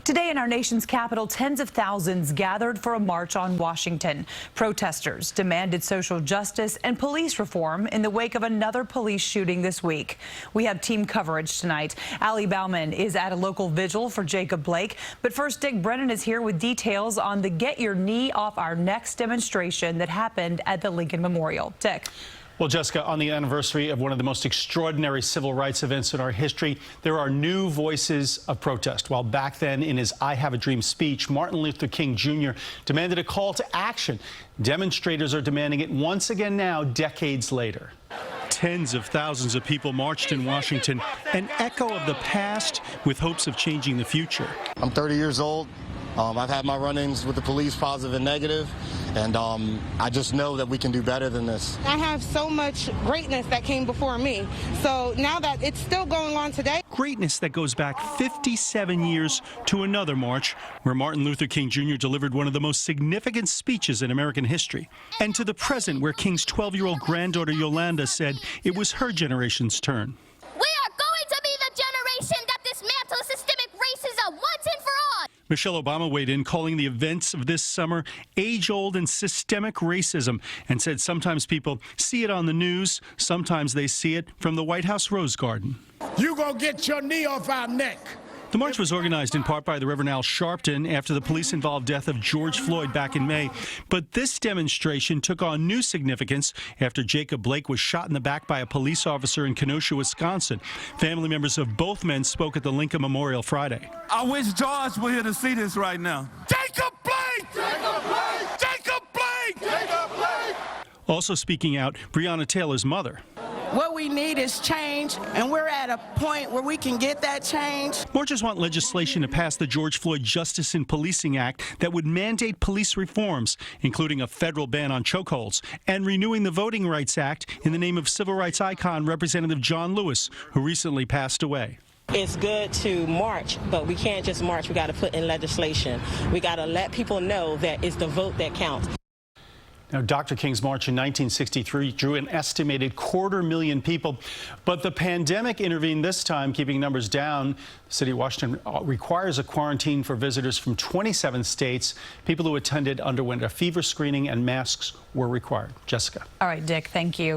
Today in our nation's capital, tens of thousands gathered for a march on Washington. Protesters demanded social justice and police reform in the wake of another police shooting this week. We have team coverage tonight. Allie Bauman is at a local vigil for Jacob Blake. But first, Dick Brennan is here with details on the Get Your Knee Off Our Necks demonstration that happened at the Lincoln Memorial. Dick. Well, Jessica, on the anniversary of one of the most extraordinary civil rights events in our history, there are new voices of protest. While back then in his I Have a Dream speech, Martin Luther King Jr. demanded a call to action. Demonstrators are demanding it once again now, decades later. Tens of thousands of people marched in Washington, an echo of the past with hopes of changing the future. I'm 30 years old. I've had my run-ins with the police, positive and negative, and I just know that we can do better than this. I have so much greatness that came before me, so now that it's still going on today. Greatness that goes back 57 years to another march where Martin Luther King Jr. delivered one of the most significant speeches in American history, and to the present where King's 12-year-old granddaughter Yolanda said it was her generation's turn. We are going to be the generation that dismantles systemic racism once and for all. Michelle Obama weighed in, calling the events of this summer age-old and systemic racism, and said sometimes people see it on the news, sometimes they see it from the White House Rose Garden. You gonna get your knee off our neck. The march was organized in part by the Reverend Al Sharpton after the police-involved death of George Floyd back in May. But this demonstration took on new significance after Jacob Blake was shot in the back by a police officer in Kenosha, Wisconsin. Family members of both men spoke at the Lincoln Memorial Friday. I wish George were here to see this right now. Jacob Blake! Jacob Blake! Jacob Blake! Jacob Blake! Also speaking out, Breonna Taylor's mother. What we need is change, and we're at a point where we can get that change. Marchers want legislation to pass the George Floyd Justice in Policing Act that would mandate police reforms, including a federal ban on chokeholds, and renewing the Voting Rights Act in the name of civil rights icon Representative John Lewis, who recently passed away. It's good to march, but we can't just march. We got to put in legislation. We got to let people know that it's the vote that counts. Now, Dr. King's march in 1963 drew an estimated 250,000 people, but the pandemic intervened this time, keeping numbers down. The city of Washington requires a quarantine for visitors from 27 states. People who attended underwent a fever screening and masks were required. Jessica. All right, Dick, thank you.